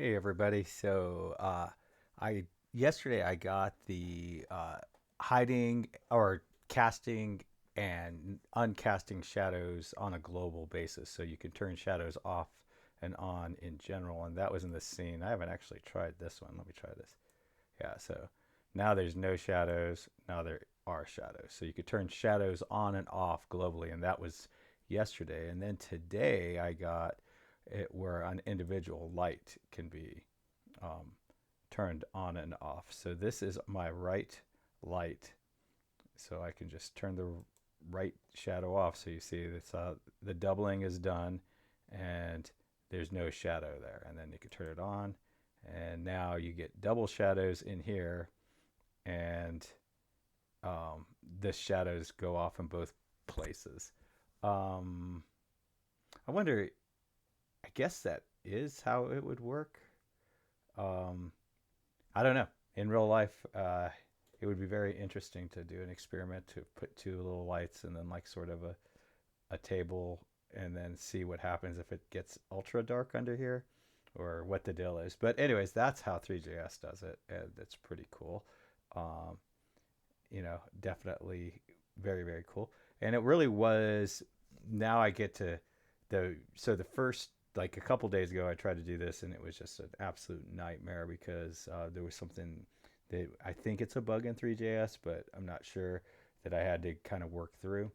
Hey everybody. I yesterday I got the hiding or casting and uncasting shadows on a global basis. So you can turn shadows off and on in general, and that was in the scene. I haven't actually tried this one. Let me try this. Yeah, so now there's no shadows. Now there are shadows. So you could turn shadows on and off globally, and that was yesterday. And then today I got it where an individual light can be um, turned on and off. So this is my right light. So I can just turn the right shadow off. So you see the doubling is done and there's no shadow there. And then you can turn it on. And now you get double shadows in here and um, the shadows go off in both places. Um, I wonder, I guess that is how it would work. Um, I don't know. In real life, it would be very interesting to do an experiment to put two little lights and then like sort of a table and then see what happens if it gets ultra dark under here or what the deal is. But anyways, that's how 3JS does it, and it's pretty cool. Um, definitely very, very cool. And it really was. Now I get to the first, like a couple days ago, I tried to do this and it was just an absolute nightmare because there was something that I think it's a bug in 3JS, but I'm not sure, that I had to kind of work through.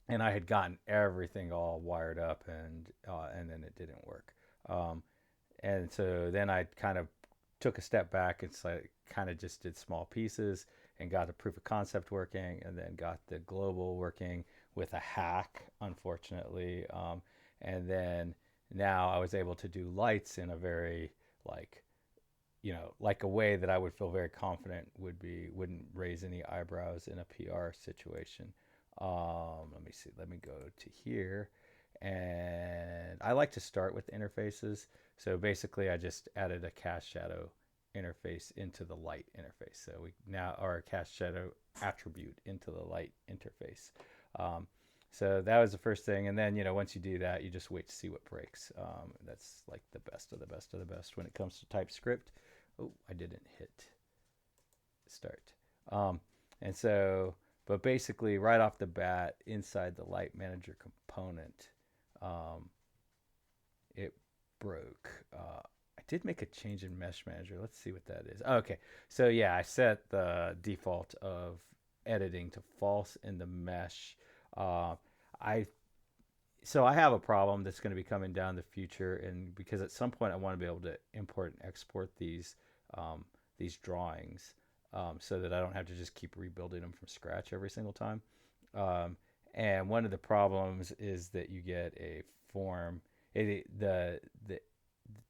And I had gotten everything all wired up, and then it didn't work. Um, and so then I kind of took a step back and like kind of just did small pieces and got the proof of concept working, and then got the global working with a hack, unfortunately. And then now I was able to do lights in a very like like a way that I would feel very confident wouldn't raise any eyebrows in a PR situation. Let me see. Let me go to here, and I like to start with interfaces. So basically, I just added a cast shadow interface into the light interface. So we now are a cast shadow attribute into the light interface. Um, so that was the first thing, and then once you do that, you just wait to see what breaks. That's like the best of the best of the best when it comes to TypeScript. Oh, I didn't hit start. Um, and so, but basically, right off the bat, inside the Light Manager component, um, it broke. I did make a change in Mesh Manager. Let's see what that is. Okay, so yeah, I set the default of editing to false in the mesh. Uh, I I have a problem that's going to be coming down the future, and because at some point I want to be able to import and export these drawings, so that I don't have to just keep rebuilding them from scratch every single time. Um, and one of the problems is that you get a form. The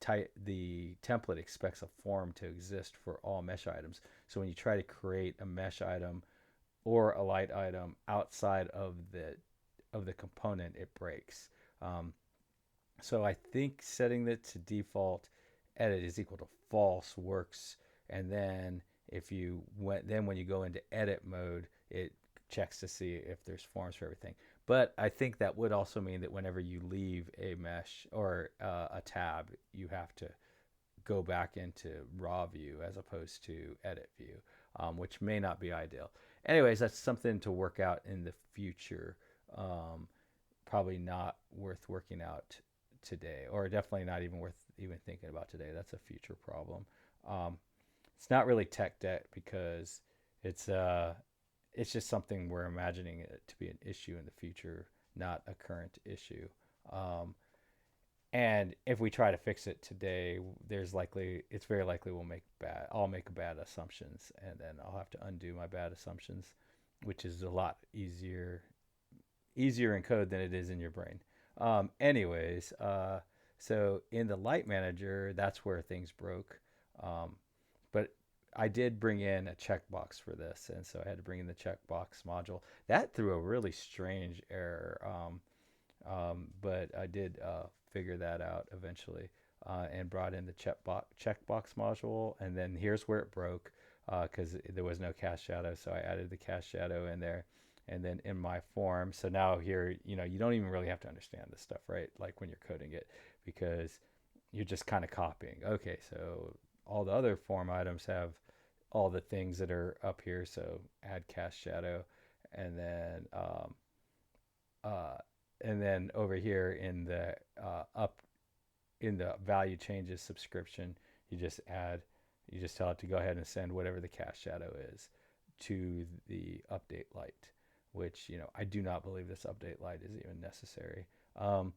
template expects a form to exist for all mesh items. So when you try to create a mesh item or a light item outside of the component, it breaks. Um, so I think setting it to default edit is equal to false works, and then when you go into edit mode, it checks to see if there's forms for everything. But I think that would also mean that whenever you leave a mesh or a tab, you have to go back into raw view as opposed to edit view, which may not be ideal. Anyways, that's something to work out in the future. Um, Probably not worth working out today, or definitely not even worth even thinking about today. That's a future problem. Um, it's not really tech debt because it's uh, it's just something we're imagining it to be an issue in the future, not a current issue. Um, and if we try to fix it today, it's very likely I'll make bad assumptions, and then I'll have to undo my bad assumptions, which is a lot easier in code than it is in your brain. Anyways, so in the Light Manager, that's where things broke. Um, but I did bring in a checkbox for this, and so I had to bring in the checkbox module. That threw a really strange error, but I did figure that out eventually, and brought in the checkbox module. And then here's where it broke because there was no cast shadow, so I added the cast shadow in there. And then in my form, so now here, you don't even really have to understand this stuff, right? Like when you're coding it, because you're just kind of copying. Okay, so all the other form items have all the things that are up here. So add cast shadow, and then uh, over here in the up in the value changes subscription, you just add, you just tell it to go ahead and send whatever the cast shadow is to the update light, which, you know, I do not believe this update light is even necessary. Um,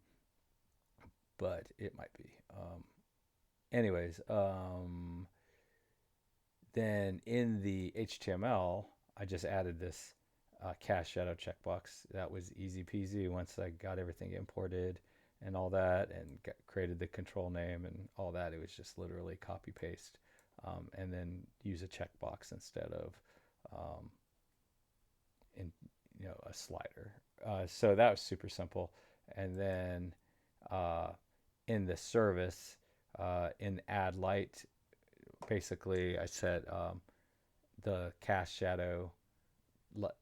but it might be. Anyways, then in the HTML, I just added this cast shadow checkbox. That was easy peasy once I got everything imported and all that, and created the control name and all that. It was just literally copy paste, and then use a checkbox instead of um, in, you know, a slider. So that was super simple. And then uh, in the service, in add light, basically I set the cast shadow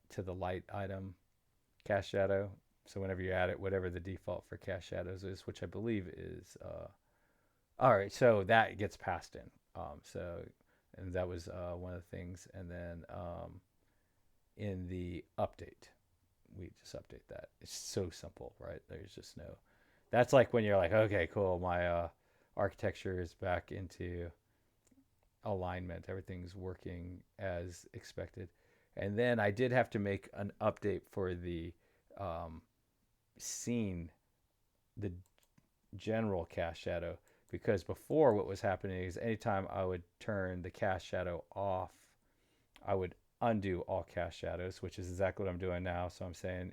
to the light item cast shadow. So whenever you add it, whatever the default for cast shadows is, which I believe is all right. So that gets passed in. So and that was one of the things. And then in the update, we just update that. It's so simple, right? There's just no. That's like when you're like, okay, cool, my architecture is back into alignment. Everything's working as expected. And then I did have to make an update for the um, scene, the general cast shadow, because before what was happening is anytime I would turn the cast shadow off, I would undo all cast shadows, which is exactly what I'm doing now. So I'm saying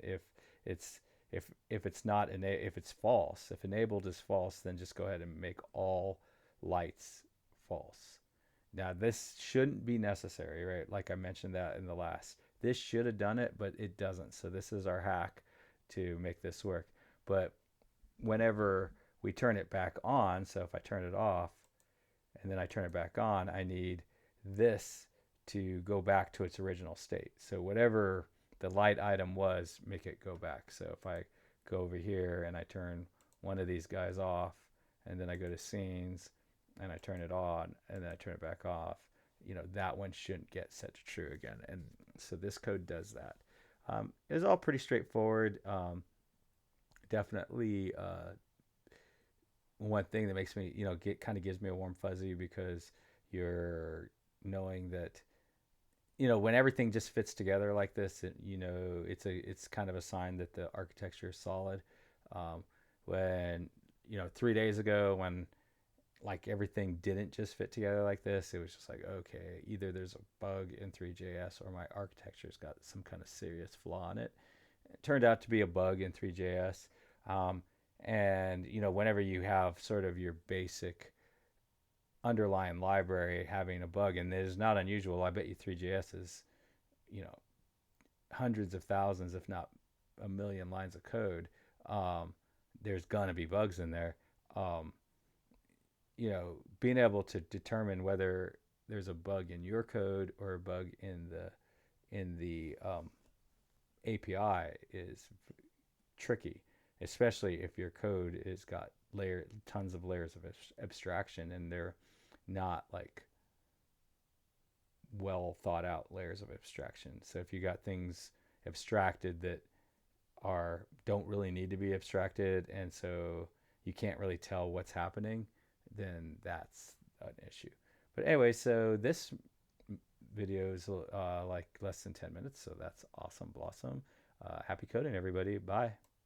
it's if it's not if it's false, if enabled is false, then just go ahead and make all lights false. Now this shouldn't be necessary, right? Like I mentioned that in the last. This should have done it, but it doesn't. So this is our hack to make this work. But whenever we turn it back on, so if I turn it off and then I turn it back on, I need this to go back to its original state. So whatever the light item was, make it go back. So if I go over here and I turn one of these guys off, and then I go to scenes and I turn it on and then I turn it back off, you know, that one shouldn't get set to true again. And so this code does that. It's all pretty straightforward. Definitely one thing that makes me, you know, get kind of gives me a warm fuzzy, because you're knowing that, you know, when everything just fits together like this, you know, it's kind of a sign that the architecture is solid. Um, when, you know, 3 days ago, when like everything didn't just fit together like this, it was just like, okay, either there's a bug in ThreeJS or my architecture's got some kind of serious flaw in it. It turned out to be a bug in ThreeJS. Um, and, you know, whenever you have sort of your basic underlying library having a bug, and it is not unusual. I bet you ThreeJS is, you know, hundreds of thousands, if not a million lines of code. Um, there's gonna be bugs in there. Um, you know, being able to determine whether there's a bug in your code or a bug in the API is tricky, especially if your code has got tons of layers of abstraction, and they're not like well thought out layers of abstraction. So if you got things abstracted that are don't really need to be abstracted, and so you can't really tell what's happening, then that's an issue. But anyway, so this video is like less than 10 minutes, so that's awesome blossom. Happy coding, everybody. Bye.